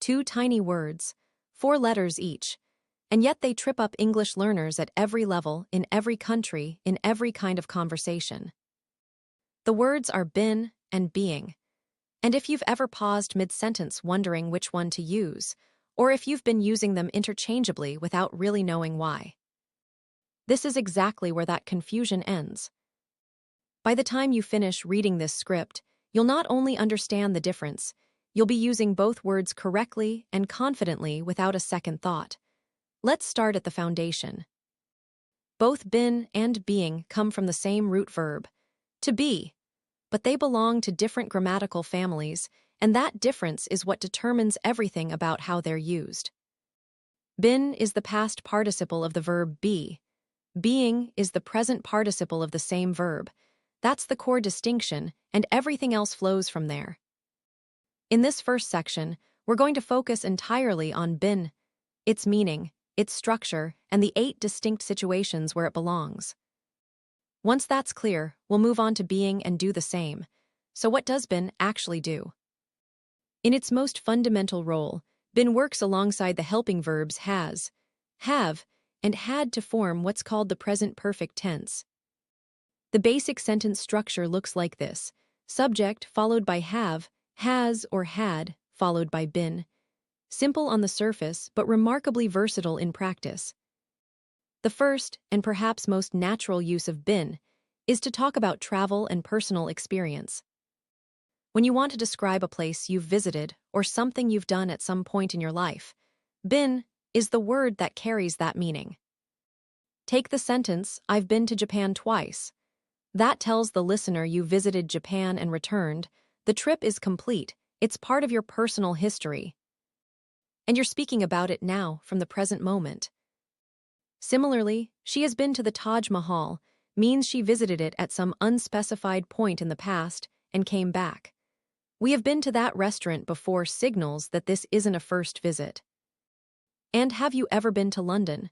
Two tiny words, 4 letters each, and yet they trip up English learners at every level, in every country, in every kind of conversation. The words are been and being. And if you've ever paused mid-sentence wondering which one to use, or if you've been using them interchangeably without really knowing why, this is exactly where that confusion ends. By the time you finish reading this script, you'll not only understand the difference, you'll be using both words correctly and confidently without a second thought. Let's start at the foundation. Both been and being come from the same root verb, to be, but they belong to different grammatical families, and that difference is what determines everything about how they're used. Been is the past participle of the verb be. Being is the present participle of the same verb. That's the core distinction, and everything else flows from there. In this first section, we're going to focus entirely on been, its meaning, its structure, and the 8 distinct situations where it belongs. Once that's clear, we'll move on to being and do the same. So what does been actually do? In its most fundamental role, been works alongside the helping verbs has, have, and had to form what's called the present perfect tense. The basic sentence structure looks like this: subject followed by have, has or had, followed by been. Simple on the surface, but remarkably versatile in practice. The first, and perhaps most natural use of been, is to talk about travel and personal experience. When you want to describe a place you've visited or something you've done at some point in your life, been is the word that carries that meaning. Take the sentence, "I've been to Japan twice." That tells the listener you visited Japan and returned. The trip is complete, it's part of your personal history. And you're speaking about it now, from the present moment. Similarly, she has been to the Taj Mahal means she visited it at some unspecified point in the past and came back. We have been to that restaurant before signals that this isn't a first visit. And have you ever been to London?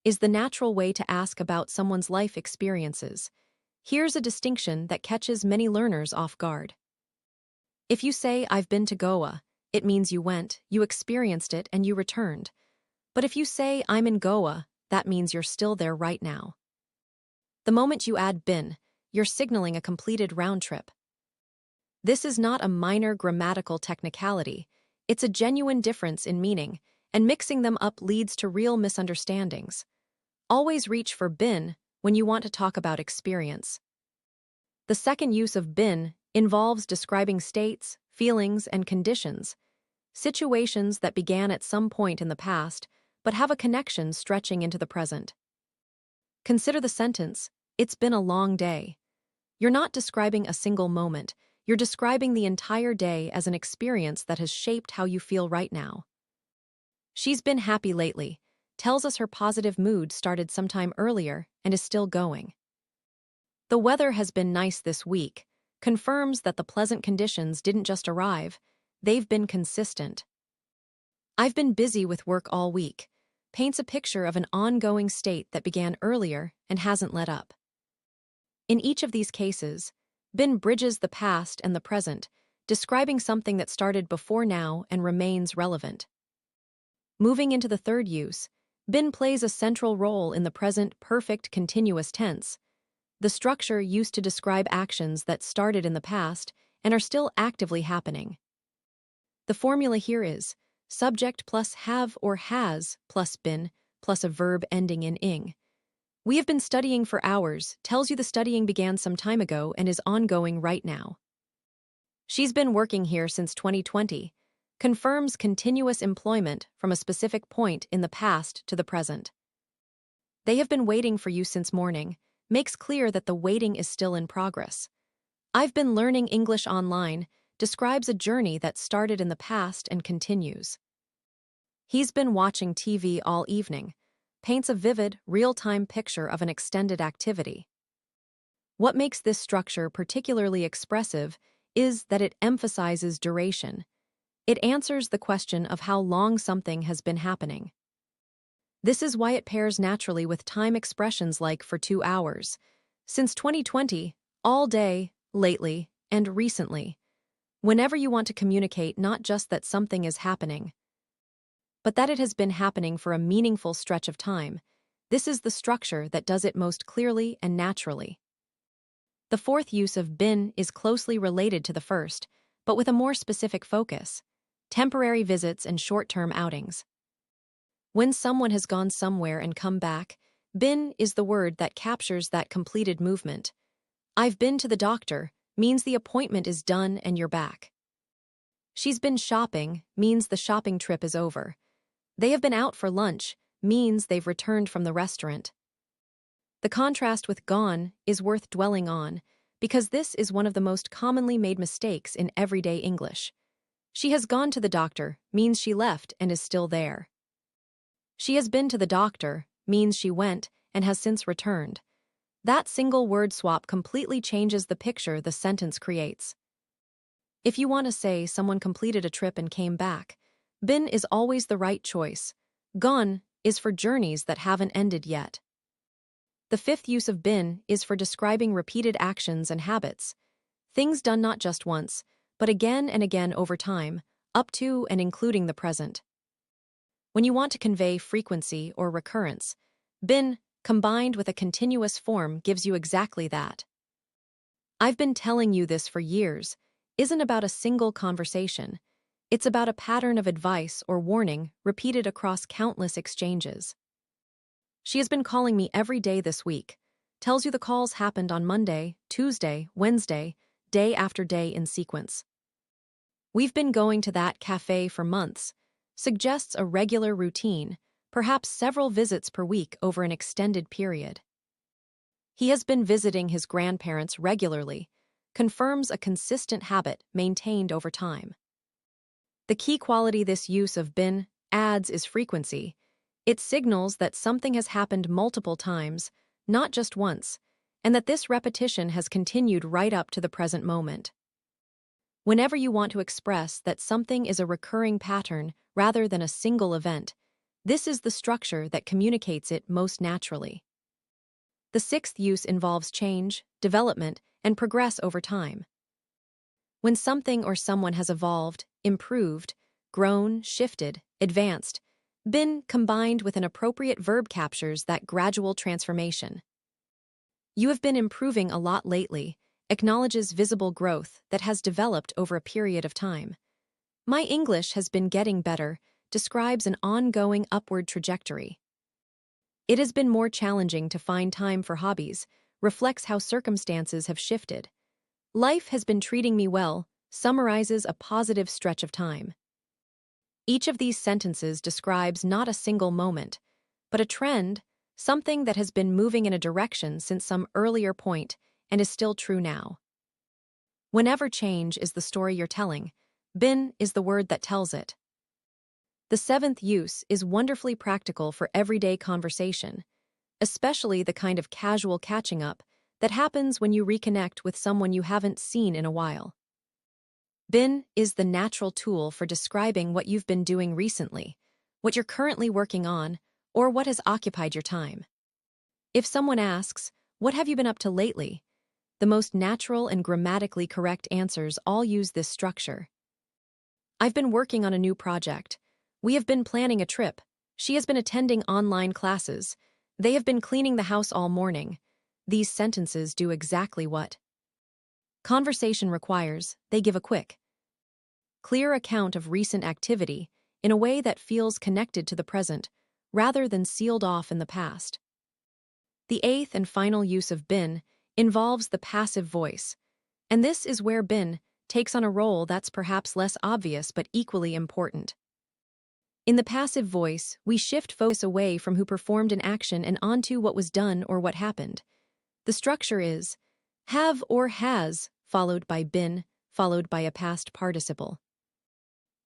Is the natural way to ask about someone's life experiences. Here's a distinction that catches many learners off guard. If you say, "I've been to Goa," it means you went, you experienced it, and you returned. But if you say, "I'm in Goa," that means you're still there right now. The moment you add been, you're signaling a completed round trip. This is not a minor grammatical technicality, it's a genuine difference in meaning, and mixing them up leads to real misunderstandings. Always reach for been when you want to talk about experience. The second use of been involves describing states, feelings, and conditions, situations that began at some point in the past but have a connection stretching into the present. Consider the sentence, "It's been a long day." You're not describing a single moment, you're describing the entire day as an experience that has shaped how you feel right now. "She's been happy lately," tells us her positive mood started sometime earlier and is still going. "The weather has been nice this week," confirms that the pleasant conditions didn't just arrive, they've been consistent. "I've been busy with work all week," paints a picture of an ongoing state that began earlier and hasn't let up. In each of these cases, been bridges the past and the present, describing something that started before now and remains relevant. Moving into the third use, been plays a central role in the present perfect continuous tense, the structure used to describe actions that started in the past and are still actively happening. The formula here is subject plus have or has plus been plus a verb ending in ing. "We have been studying for hours" tells you the studying began some time ago and is ongoing right now. "She's been working here since 2020, confirms continuous employment from a specific point in the past to the present. "They have been waiting for you since morning," makes clear that the waiting is still in progress. "I've been learning English online," describes a journey that started in the past and continues. "He's been watching TV all evening," paints a vivid, real-time picture of an extended activity. What makes this structure particularly expressive is that it emphasizes duration. It answers the question of how long something has been happening. This is why it pairs naturally with time expressions like "for 2 hours," "since 2020," "all day," "lately," and "recently." Whenever you want to communicate not just that something is happening, but that it has been happening for a meaningful stretch of time. This is the structure that does it most clearly and naturally. The fourth use of been is closely related to the first, but with a more specific focus: temporary visits and short-term outings. When someone has gone somewhere and come back, been is the word that captures that completed movement. I've been to the doctor means the appointment is done and you're back. She's been shopping means the shopping trip is over. They have been out for lunch means they've returned from the restaurant. The contrast with gone is worth dwelling on, because this is one of the most commonly made mistakes in everyday English. She has gone to the doctor means she left and is still there. She has been to the doctor means she went and has since returned. That single word swap completely changes the picture the sentence creates. If you want to say someone completed a trip and came back, been is always the right choice. Gone is for journeys that haven't ended yet. The fifth use of been is for describing repeated actions and habits. Things done not just once, but again and again over time, up to and including the present. When you want to convey frequency or recurrence, been, combined with a continuous form, gives you exactly that. I've been telling you this for years isn't about a single conversation. It's about a pattern of advice or warning repeated across countless exchanges. She has been calling me every day this week. Tells you the calls happened on Monday, Tuesday, Wednesday, day after day in sequence. We've been going to that cafe for months. Suggests a regular routine, perhaps several visits per week over an extended period. He has been visiting his grandparents regularly. Confirms a consistent habit maintained over time. The key quality this use of been adds is frequency. It signals that something has happened multiple times, not just once, and that this repetition has continued right up to the present moment. Whenever you want to express that something is a recurring pattern rather than a single event, this is the structure that communicates it most naturally. The sixth use involves change, development, and progress over time. When something or someone has evolved, improved, grown, shifted, advanced, been combined with an appropriate verb captures that gradual transformation. You have been improving a lot lately, acknowledges visible growth that has developed over a period of time. My English has been getting better, describes an ongoing upward trajectory. It has been more challenging to find time for hobbies, reflects how circumstances have shifted. Life has been treating me well, summarizes a positive stretch of time. Each of these sentences describes not a single moment, but a trend, something that has been moving in a direction since some earlier point and is still true now. Whenever change is the story you're telling, been is the word that tells it. The seventh use is wonderfully practical for everyday conversation, especially the kind of casual catching up that happens when you reconnect with someone you haven't seen in a while. Been is the natural tool for describing what you've been doing recently, what you're currently working on, or what has occupied your time. If someone asks, "What have you been up to lately?" the most natural and grammatically correct answers all use this structure. I've been working on a new project. We have been planning a trip. She has been attending online classes. They have been cleaning the house all morning. These sentences do exactly what conversation requires. They give a quick, clear account of recent activity in a way that feels connected to the present, rather than sealed off in the past. The eighth and final use of been involves the passive voice, and this is where been takes on a role that's perhaps less obvious but equally important. In the passive voice, we shift focus away from who performed an action and onto what was done or what happened. The structure is have or has, followed by been, followed by a past participle.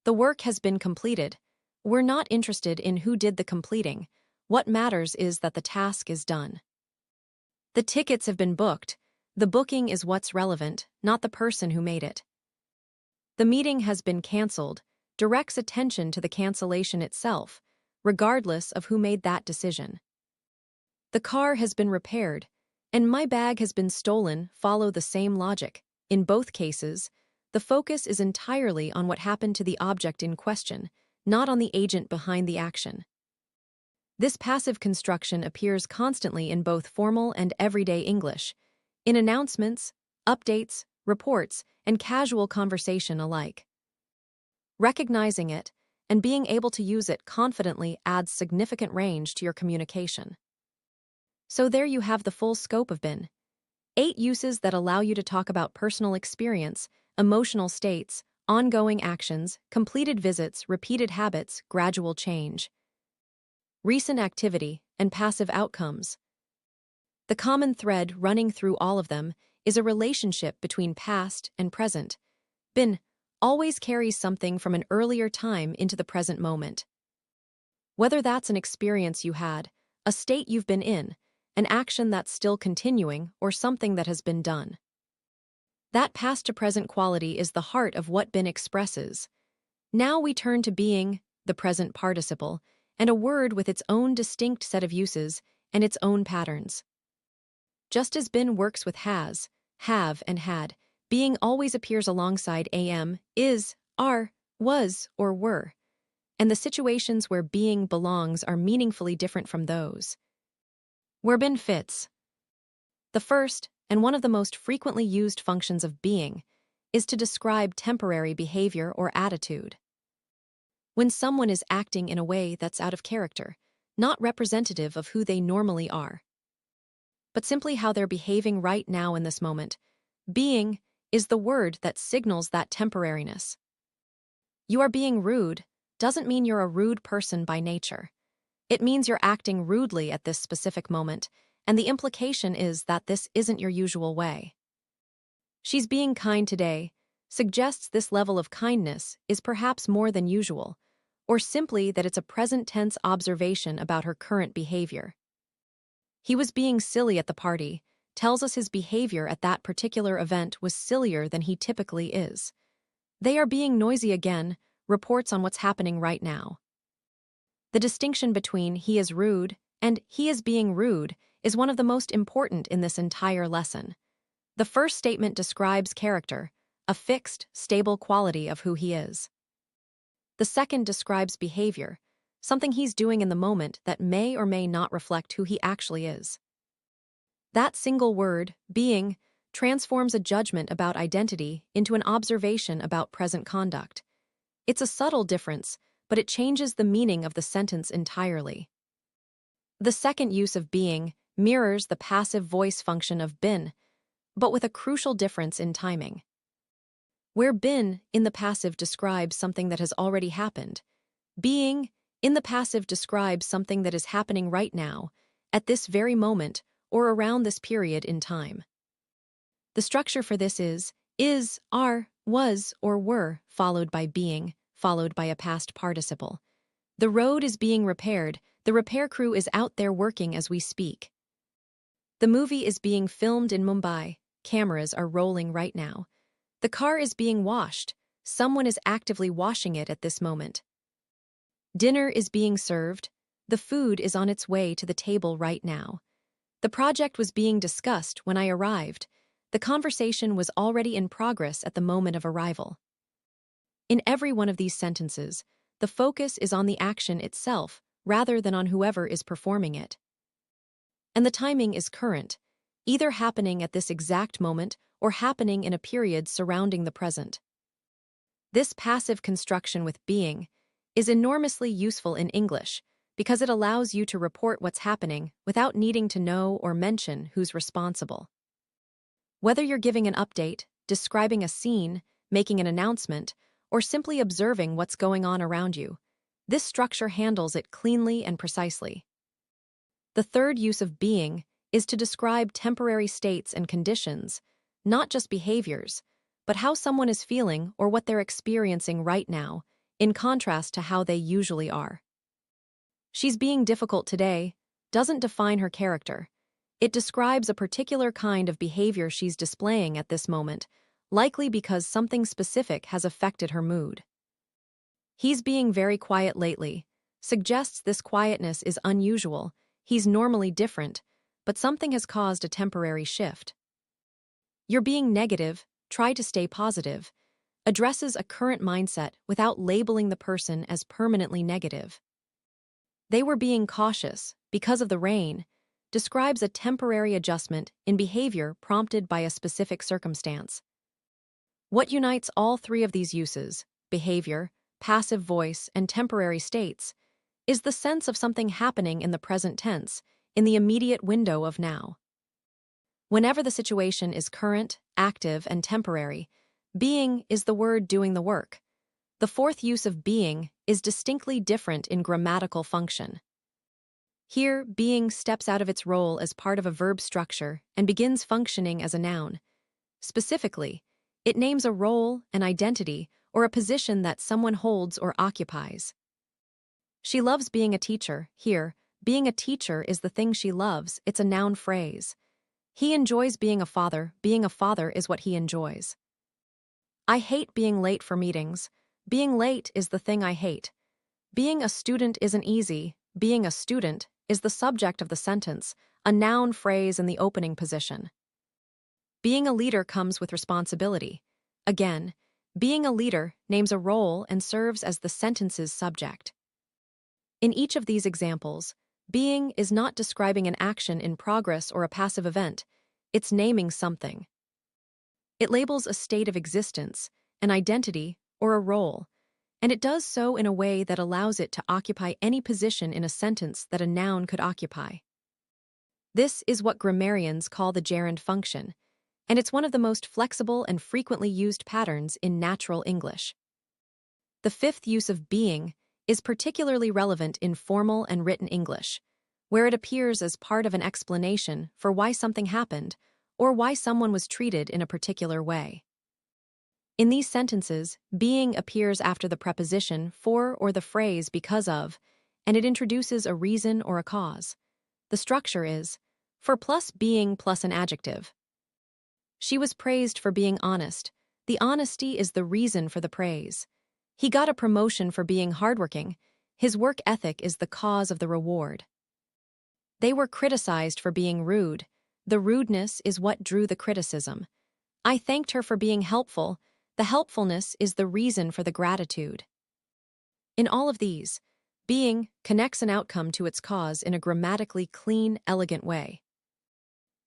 The work has been completed. We're not interested in who did the completing. What matters is that the task is done. The tickets have been booked. The booking is what's relevant, not the person who made it. The meeting has been canceled, directs attention to the cancellation itself, regardless of who made that decision. The car has been repaired, and my bag has been stolen follow the same logic. In both cases, the focus is entirely on what happened to the object in question, not on the agent behind the action. This passive construction appears constantly in both formal and everyday English, in announcements, updates, reports, and casual conversation alike. Recognizing it and being able to use it confidently adds significant range to your communication. So there you have the full scope of BEN. 8 uses that allow you to talk about personal experience, emotional states, ongoing actions, completed visits, repeated habits, gradual change, recent activity, and passive outcomes. The common thread running through all of them is a relationship between past and present. BEN always carries something from an earlier time into the present moment. Whether that's an experience you had, a state you've been in, an action that's still continuing, or something that has been done. That past-to-present quality is the heart of what BEN expresses. Now we turn to being, the present participle, and a word with its own distinct set of uses and its own patterns. Just as BEN works with has, have, and had, being always appears alongside am, is, are, was, or were, and the situations where being belongs are meaningfully different from those where BEN fits. The first, and one of the most frequently used functions of being, is to describe temporary behavior or attitude. When someone is acting in a way that's out of character, not representative of who they normally are, but simply how they're behaving right now in this moment, being is the word that signals that temporariness. You are being rude doesn't mean you're a rude person by nature. It means you're acting rudely at this specific moment, and the implication is that this isn't your usual way. She's being kind today suggests this level of kindness is perhaps more than usual, or simply that it's a present-tense observation about her current behavior. He was being silly at the party tells us his behavior at that particular event was sillier than he typically is. They are being noisy again reports on what's happening right now. The distinction between he is rude and he is being rude is one of the most important in this entire lesson. The first statement describes character, a fixed, stable quality of who he is. The second describes behavior, something he's doing in the moment that may or may not reflect who he actually is. That single word, being, transforms a judgment about identity into an observation about present conduct. It's a subtle difference, but it changes the meaning of the sentence entirely. The second use of being mirrors the passive voice function of BEN, but with a crucial difference in timing. Where BEN in the passive describes something that has already happened, being in the passive describes something that is happening right now, at this very moment, or around this period in time. The structure for this is, are, was, or were, followed by being, followed by a past participle. The road is being repaired, the repair crew is out there working as we speak. The movie is being filmed in Mumbai, cameras are rolling right now. The car is being washed, someone is actively washing it at this moment. Dinner is being served, the food is on its way to the table right now. The project was being discussed when I arrived. The conversation was already in progress at the moment of arrival. In every one of these sentences, the focus is on the action itself rather than on whoever is performing it. And the timing is current, either happening at this exact moment or happening in a period surrounding the present. This passive construction with being is enormously useful in English because it allows you to report what's happening without needing to know or mention who's responsible. Whether you're giving an update, describing a scene, making an announcement, or simply observing what's going on around you, this structure handles it cleanly and precisely. The third use of being is to describe temporary states and conditions, not just behaviors, but how someone is feeling or what they're experiencing right now, in contrast to how they usually are. She's being difficult today doesn't define her character. It describes a particular kind of behavior she's displaying at this moment, likely because something specific has affected her mood. He's being very quiet lately suggests this quietness is unusual, he's normally different, but something has caused a temporary shift. You're being negative, try to stay positive. addresses a current mindset without labeling the person as permanently negative. They were being cautious because of the rain describes a temporary adjustment in behavior prompted by a specific circumstance. What unites all three of these uses, behavior, passive voice, and temporary states, is the sense of something happening in the present tense, in the immediate window of now. Whenever the situation is current, active, and temporary, being is the word doing the work. The fourth use of being is distinctly different in grammatical function. Here, being steps out of its role as part of a verb structure and begins functioning as a noun. Specifically, it names a role, an identity, or a position that someone holds or occupies. She loves being a teacher. Here, being a teacher is the thing she loves. It's a noun phrase. He enjoys being a father. Being a father is what he enjoys. I hate being late for meetings. Being late is the thing I hate. Being a student isn't easy. Being a student is the subject of the sentence, a noun phrase in the opening position. Being a leader comes with responsibility. Again, being a leader names a role and serves as the sentence's subject. In each of these examples, being is not describing an action in progress or a passive event, it's naming something. It labels a state of existence, an identity, or a role, and it does so in a way that allows it to occupy any position in a sentence that a noun could occupy. This is what grammarians call the gerund function, and it's one of the most flexible and frequently used patterns in natural English. The fifth use of being is particularly relevant in formal and written English, where it appears as part of an explanation for why something happened or why someone was treated in a particular way. In these sentences, being appears after the preposition for or the phrase because of, and it introduces a reason or a cause. The structure is for plus being plus an adjective. She was praised for being honest. The honesty is the reason for the praise. He got a promotion for being hardworking. His work ethic is the cause of the reward. They were criticized for being rude. The rudeness is what drew the criticism. I thanked her for being helpful. The helpfulness is the reason for the gratitude. In all of these, being connects an outcome to its cause in a grammatically clean, elegant way.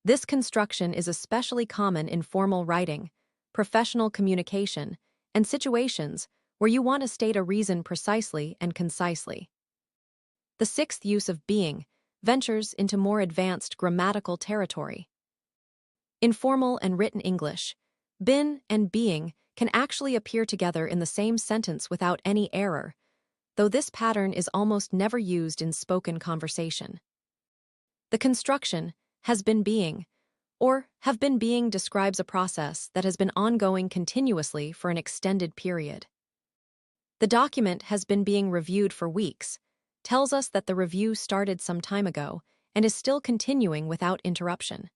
This construction is especially common in formal writing, professional communication, and situations where you want to state a reason precisely and concisely. The sixth use of being ventures into more advanced grammatical territory. In formal and written English, been and being can actually appear together in the same sentence without any error, though this pattern is almost never used in spoken conversation. The construction has been being, or have been being describes a process that has been ongoing continuously for an extended period. The document has been being reviewed for weeks, tells us that the review started some time ago and is still continuing without interruption.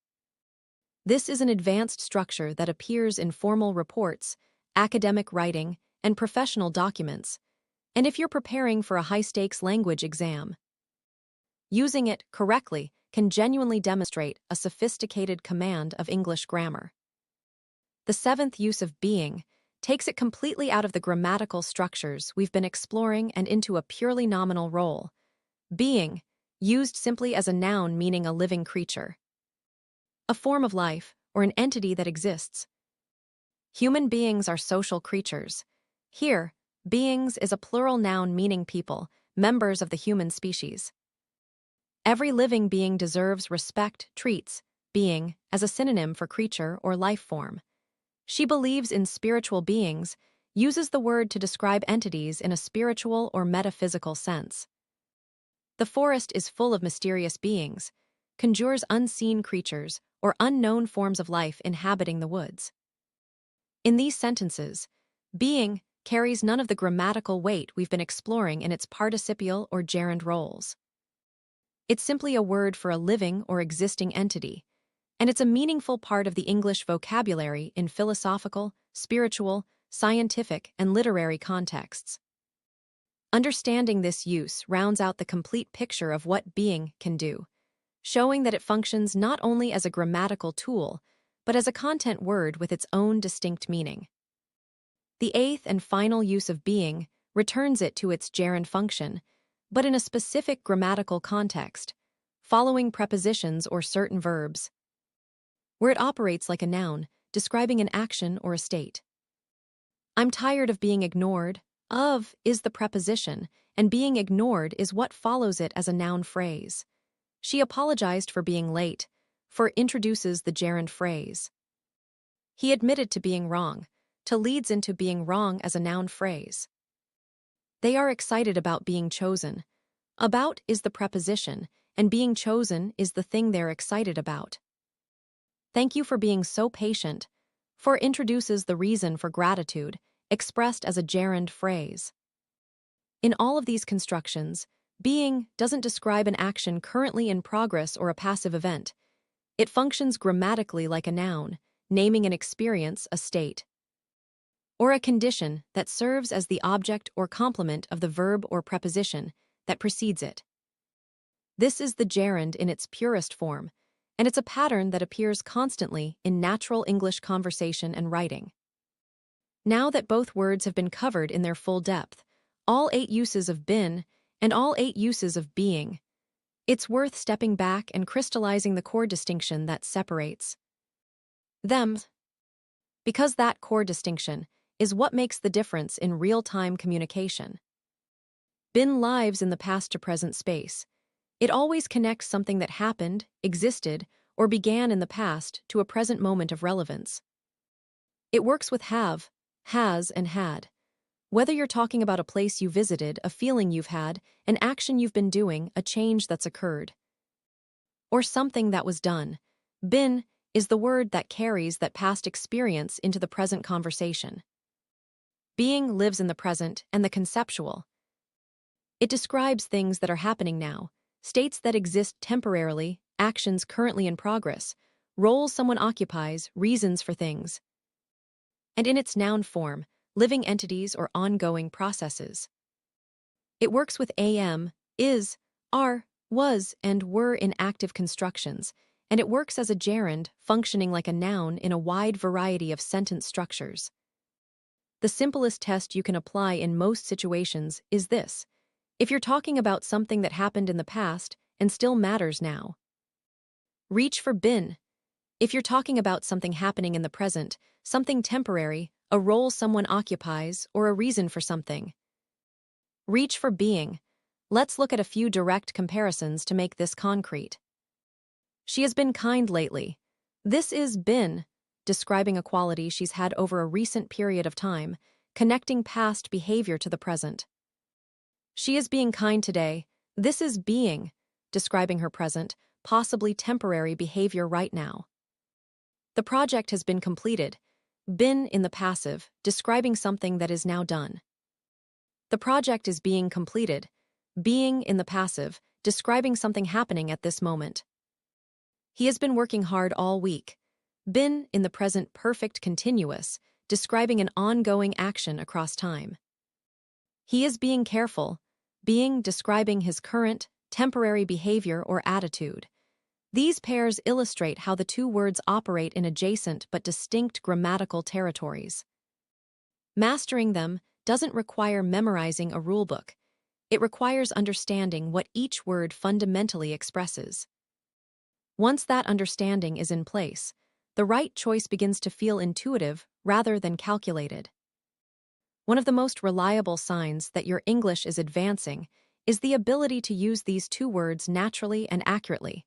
This is an advanced structure that appears in formal reports, academic writing, and professional documents, and if you're preparing for a high-stakes language exam. Using it correctly can genuinely demonstrate a sophisticated command of English grammar. The seventh use of being takes it completely out of the grammatical structures we've been exploring and into a purely nominal role. Being, used simply as a noun meaning a living creature. A form of life, or an entity that exists. Human beings are social creatures. Here, beings is a plural noun meaning people, members of the human species. Every living being deserves respect, treats being as a synonym for creature or life form. She believes in spiritual beings, uses the word to describe entities in a spiritual or metaphysical sense. The forest is full of mysterious beings, conjures unseen creatures or unknown forms of life inhabiting the woods. In these sentences, being carries none of the grammatical weight we've been exploring in its participial or gerund roles. It's simply a word for a living or existing entity, and it's a meaningful part of the English vocabulary in philosophical, spiritual, scientific, and literary contexts. Understanding this use rounds out the complete picture of what being can do, showing that it functions not only as a grammatical tool, but as a content word with its own distinct meaning. The eighth and final use of being returns it to its gerund function, but in a specific grammatical context, following prepositions or certain verbs, where it operates like a noun, describing an action or a state. I'm tired of being ignored. Of is the preposition, and being ignored is what follows it as a noun phrase. She apologized for being late, for introduces the gerund phrase. He admitted to being wrong, to leads into being wrong as a noun phrase. They are excited about being chosen. About is the preposition, and being chosen is the thing they're excited about. Thank you for being so patient. For introduces the reason for gratitude, expressed as a gerund phrase. In all of these constructions, being doesn't describe an action currently in progress or a passive event. It functions grammatically like a noun, naming an experience, a state, or a condition that serves as the object or complement of the verb or preposition that precedes it. This is the gerund in its purest form, and it's a pattern that appears constantly in natural English conversation and writing. Now that both words have been covered in their full depth, all 8 uses of been and all 8 uses of being, it's worth stepping back and crystallizing the core distinction that separates them, because that core distinction is what makes the difference in real-time communication. Been lives in the past to present space. It always connects something that happened, existed, or began in the past to a present moment of relevance. It works with have, has, and had. Whether you're talking about a place you visited, a feeling you've had, an action you've been doing, a change that's occurred, or something that was done, been is the word that carries that past experience into the present conversation. Being lives in the present and the conceptual. It describes things that are happening now, states that exist temporarily, actions currently in progress, roles someone occupies, reasons for things. And in its noun form, living entities or ongoing processes. It works with am, is, are, was, and were in active constructions, and it works as a gerund, functioning like a noun in a wide variety of sentence structures. The simplest test you can apply in most situations is this: if you're talking about something that happened in the past and still matters now, reach for been. If you're talking about something happening in the present, something temporary, a role someone occupies, or a reason for something, reach for being. Let's look at a few direct comparisons to make this concrete. She has been kind lately. This is been, describing a quality she's had over a recent period of time, connecting past behavior to the present. She is being kind today. This is being, describing her present, possibly temporary behavior right now. The project has been completed. Been in the passive, describing something that is now done. The project is being completed. Being in the passive, describing something happening at this moment. He has been working hard all week. Been in the present perfect continuous, describing an ongoing action across time. He is being careful. Being describing his current, temporary behavior or attitude. These pairs illustrate how the two words operate in adjacent but distinct grammatical territories. Mastering them doesn't require memorizing a rulebook. It requires understanding what each word fundamentally expresses. Once that understanding is in place, the right choice begins to feel intuitive rather than calculated. One of the most reliable signs that your English is advancing is the ability to use these two words naturally and accurately,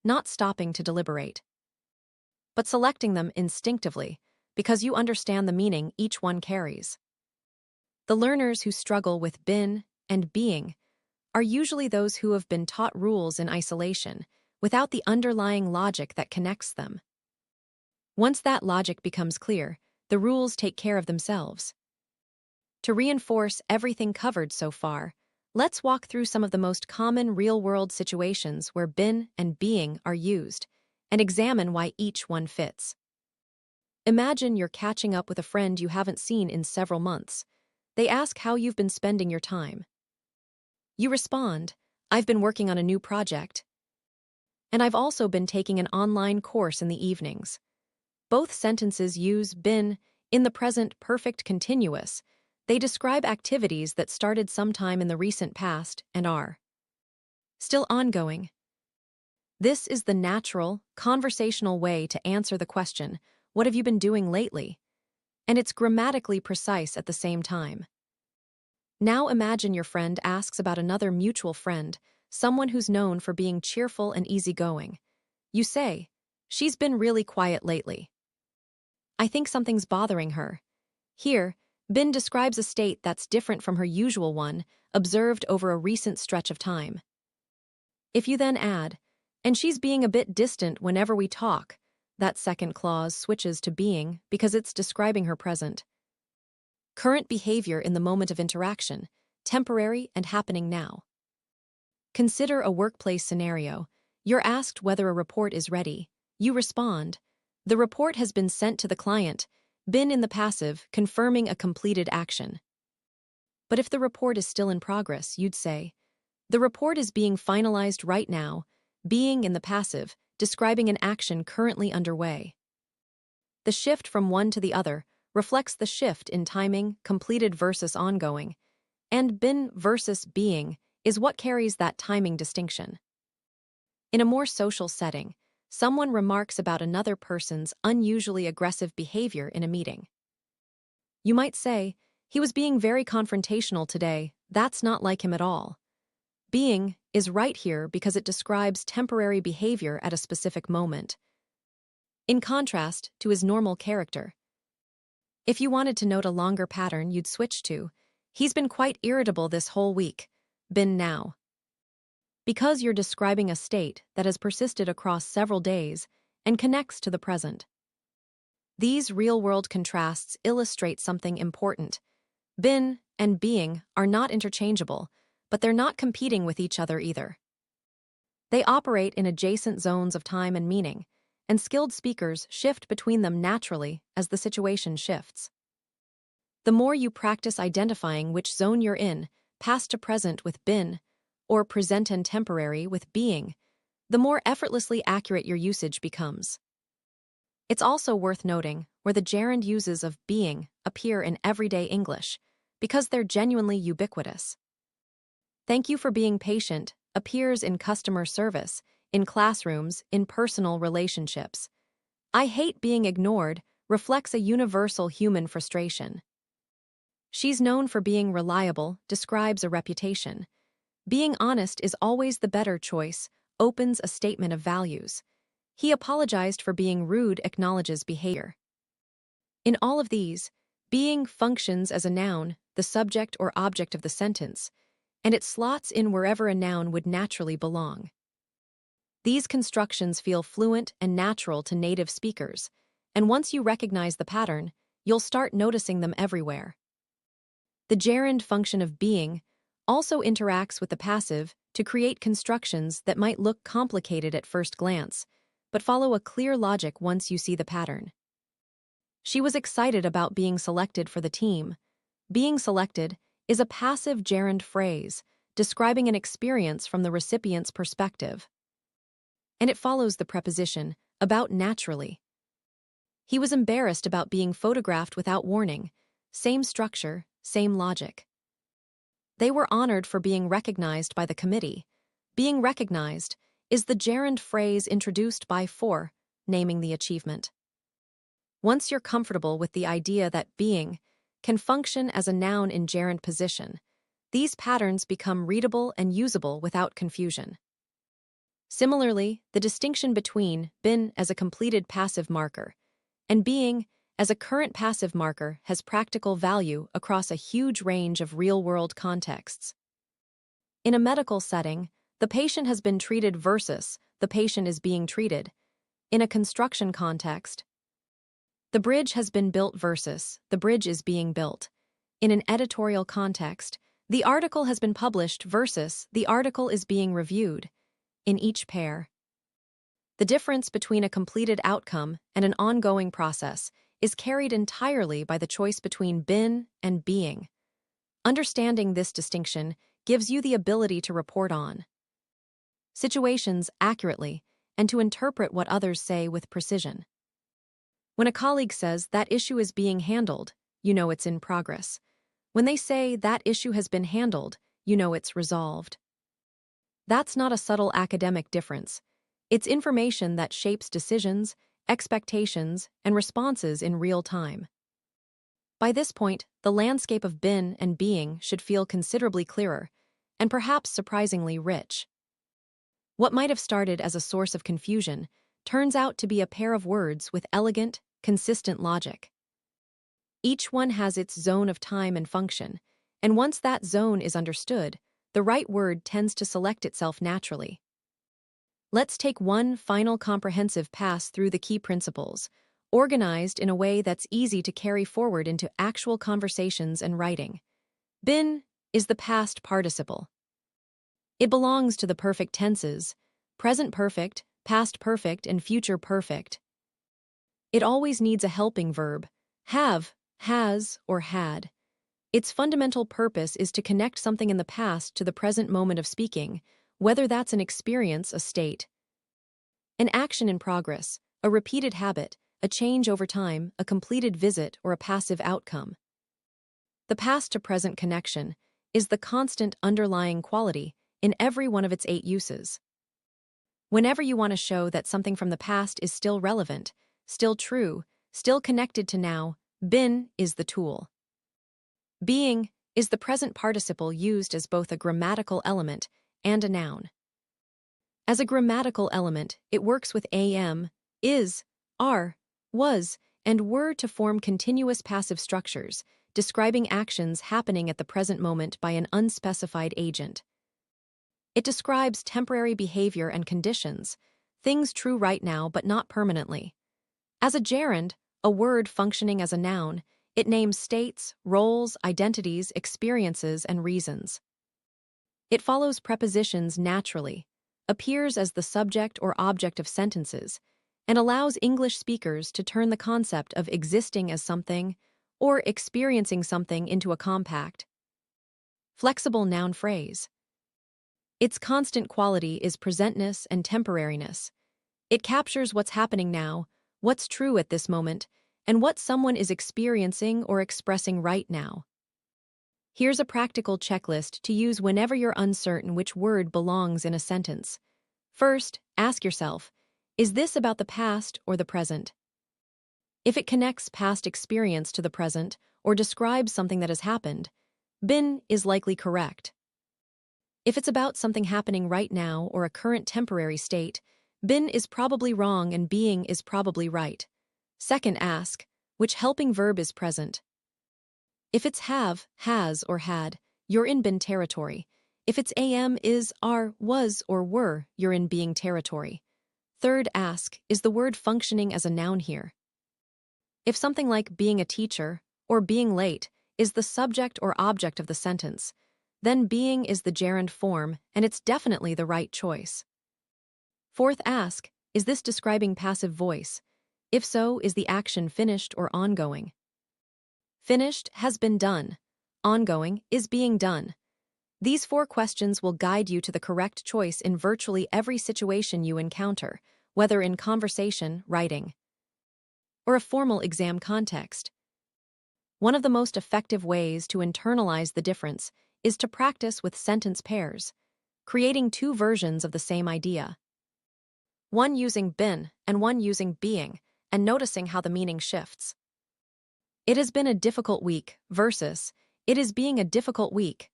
not stopping to deliberate, but selecting them instinctively because you understand the meaning each one carries. The learners who struggle with been and being are usually those who have been taught rules in isolation, without the underlying logic that connects them. Once that logic becomes clear, the rules take care of themselves. To reinforce everything covered so far, let's walk through some of the most common real-world situations where been and being are used, and examine why each one fits. Imagine you're catching up with a friend you haven't seen in several months. They ask how you've been spending your time. You respond, "I've been working on a new project. And I've also been taking an online course in the evenings." Both sentences use been In the present perfect continuous, they describe activities that started sometime in the recent past and are still ongoing. This is the natural, conversational way to answer the question, "What have you been doing lately?" And it's grammatically precise at the same time. Now imagine your friend asks about another mutual friend, someone who's known for being cheerful and easygoing. You say, "She's been really quiet lately. I think something's bothering her." Here, Bin describes a state that's different from her usual one, observed over a recent stretch of time. If you then add, "And she's being a bit distant whenever we talk," that second clause switches to being because it's describing her present current behavior in the moment of interaction, temporary and happening now. Consider a workplace scenario. You're asked whether a report is ready. You respond, "The report has been sent to the client," been in the passive, confirming a completed action. But if the report is still in progress, you'd say, "The report is being finalized right now," being in the passive, describing an action currently underway. The shift from one to the other reflects the shift in timing, completed versus ongoing, and been versus being is what carries that timing distinction. In a more social setting, someone remarks about another person's unusually aggressive behavior in a meeting. You might say, "He was being very confrontational today. That's not like him at all." Being is right here because it describes temporary behavior at a specific moment, in contrast to his normal character. If you wanted to note a longer pattern, you'd switch to, "He's been quite irritable this whole week," been now. Because you're describing a state that has persisted across several days and connects to the present. These real-world contrasts illustrate something important. Been and being are not interchangeable, but they're not competing with each other either. They operate in adjacent zones of time and meaning, and skilled speakers shift between them naturally as the situation shifts. The more you practice identifying which zone you're in, past to present with been, or present and temporary with being, the more effortlessly accurate your usage becomes. It's also worth noting where the gerund uses of being appear in everyday English, because they're genuinely ubiquitous. "Thank you for being patient" appears in customer service, in classrooms, in personal relationships. "I hate being ignored" reflects a universal human frustration. "She's known for being reliable" describes a reputation. "Being honest is always the better choice" opens a statement of values. "He apologized for being rude" acknowledges behavior. In all of these, being functions as a noun, the subject or object of the sentence, and it slots in wherever a noun would naturally belong. These constructions feel fluent and natural to native speakers, and once you recognize the pattern, you'll start noticing them everywhere. The gerund function of being also interacts with the passive to create constructions that might look complicated at first glance, but follow a clear logic once you see the pattern. She was excited about being selected for the team. Being selected is a passive gerund phrase describing an experience from the recipient's perspective. And it follows the preposition about naturally. He was embarrassed about being photographed without warning. Same structure, same logic. They were honored for being recognized by the committee. Being recognized is the gerund phrase introduced by for, naming the achievement. Once you're comfortable with the idea that being can function as a noun in gerund position, these patterns become readable and usable without confusion. Similarly, the distinction between been as a completed passive marker and being as a current passive marker has practical value across a huge range of real-world contexts. In a medical setting, the patient has been treated versus the patient is being treated. In a construction context, the bridge has been built versus the bridge is being built. In an editorial context, the article has been published versus the article is being reviewed. In each pair, the difference between a completed outcome and an ongoing process is carried entirely by the choice between been and being. Understanding this distinction gives you the ability to report on situations accurately and to interpret what others say with precision. When a colleague says that issue is being handled, you know it's in progress. When they say that issue has been handled, you know it's resolved. That's not a subtle academic difference. It's information that shapes decisions, expectations, and responses in real time. By this point, the landscape of been and being should feel considerably clearer, and perhaps surprisingly rich. What might have started as a source of confusion turns out to be a pair of words with elegant, consistent logic. Each one has its zone of time and function, and once that zone is understood, the right word tends to select itself naturally. Let's take one final comprehensive pass through the key principles, organized in a way that's easy to carry forward into actual conversations and writing. Been is the past participle. It belongs to the perfect tenses, present perfect, past perfect, and future perfect. It always needs a helping verb, have, has, or had. Its fundamental purpose is to connect something in the past to the present moment of speaking, whether that's an experience, a state, an action in progress, a repeated habit, a change over time, a completed visit, or a passive outcome. The past to present connection is the constant underlying quality in every one of its 8 uses. Whenever you want to show that something from the past is still relevant, still true, still connected to now, been is the tool. Being is the present participle used as both a grammatical element and a noun. As a grammatical element, it works with am, is, are, was, and were to form continuous passive structures, describing actions happening at the present moment by an unspecified agent. It describes temporary behavior and conditions, things true right now but not permanently. As a gerund, a word functioning as a noun, it names states, roles, identities, experiences, and reasons. It follows prepositions naturally, appears as the subject or object of sentences, and allows English speakers to turn the concept of existing as something or experiencing something into a compact, flexible noun phrase. Its constant quality is presentness and temporariness. It captures what's happening now, what's true at this moment, and what someone is experiencing or expressing right now. Here's a practical checklist to use whenever you're uncertain which word belongs in a sentence. First, ask yourself, is this about the past or the present? If it connects past experience to the present or describes something that has happened, been is likely correct. If it's about something happening right now or a current temporary state, been is probably wrong and being is probably right. Second, ask, which helping verb is present? If it's have, has, or had, you're in been territory. If it's am, is, are, was, or were, you're in being territory. Third, ask, is the word functioning as a noun here? If something like being a teacher or being late is the subject or object of the sentence, then being is the gerund form and it's definitely the right choice. Fourth, ask, is this describing passive voice? If so, is the action finished or ongoing? Finished has been done. Ongoing is being done. These 4 questions will guide you to the correct choice in virtually every situation you encounter, whether in conversation, writing, or a formal exam context. One of the most effective ways to internalize the difference is to practice with sentence pairs, creating 2 versions of the same idea. One using been and one using being, and noticing how the meaning shifts. It has been a difficult week versus it is being a difficult week.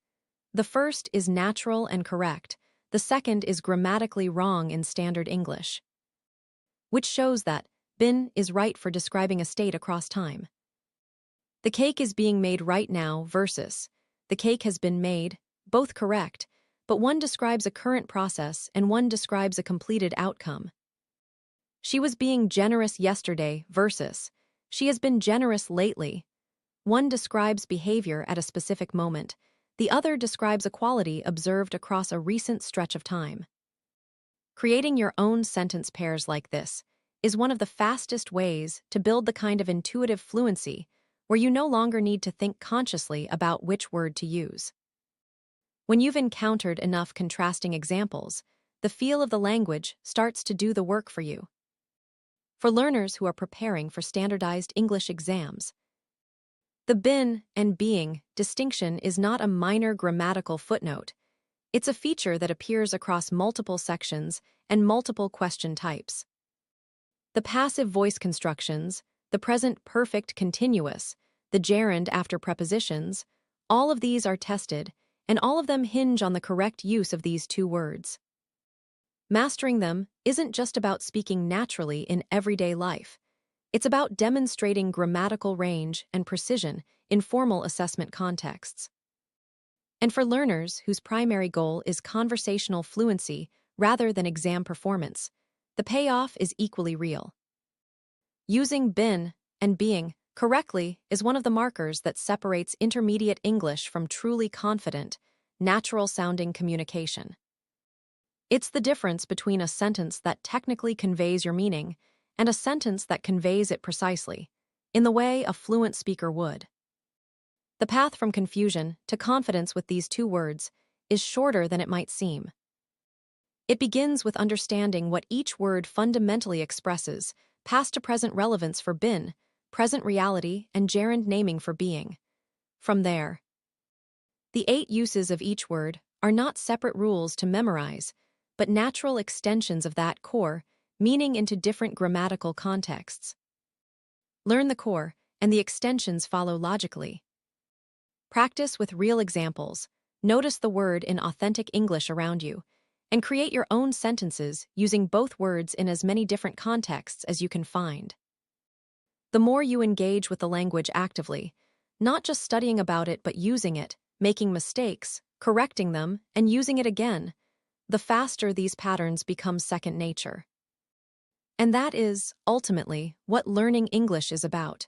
The first is natural and correct, the second is grammatically wrong in standard English, which shows that been is right for describing a state across time. The cake is being made right now versus the cake has been made, both correct, but one describes a current process and one describes a completed outcome. She was being generous yesterday versus she has been generous lately. One describes behavior at a specific moment, the other describes a quality observed across a recent stretch of time. Creating your own sentence pairs like this is one of the fastest ways to build the kind of intuitive fluency where you no longer need to think consciously about which word to use. When you've encountered enough contrasting examples, the feel of the language starts to do the work for you. for learners who are preparing for standardized English exams. The been and being distinction is not a minor grammatical footnote. It's a feature that appears across multiple sections and multiple question types. The passive voice constructions, the present perfect continuous, the gerund after prepositions, all of these are tested, and all of them hinge on the correct use of these two words. Mastering them isn't just about speaking naturally in everyday life. It's about demonstrating grammatical range and precision in formal assessment contexts. And for learners whose primary goal is conversational fluency rather than exam performance, the payoff is equally real. Using been and being correctly is one of the markers that separates intermediate English from truly confident, natural-sounding communication. It's the difference between a sentence that technically conveys your meaning and a sentence that conveys it precisely, in the way a fluent speaker would. The path from confusion to confidence with these two words is shorter than it might seem. It begins with understanding what each word fundamentally expresses, past to present relevance for been, present reality, and gerund naming for being. From there, the 8 uses of each word are not separate rules to memorize, but natural extensions of that core, meaning into different grammatical contexts. Learn the core, and the extensions follow logically. Practice with real examples, notice the word in authentic English around you, and create your own sentences using both words in as many different contexts as you can find. The more you engage with the language actively, not just studying about it but using it, making mistakes, correcting them, and using it again, the faster these patterns become second nature. And that is, ultimately, what learning English is about.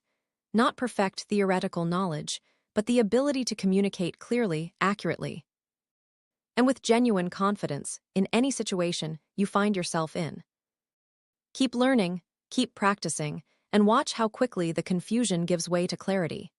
Not perfect theoretical knowledge, but the ability to communicate clearly, accurately, and with genuine confidence in any situation you find yourself in. Keep learning, keep practicing, and watch how quickly the confusion gives way to clarity.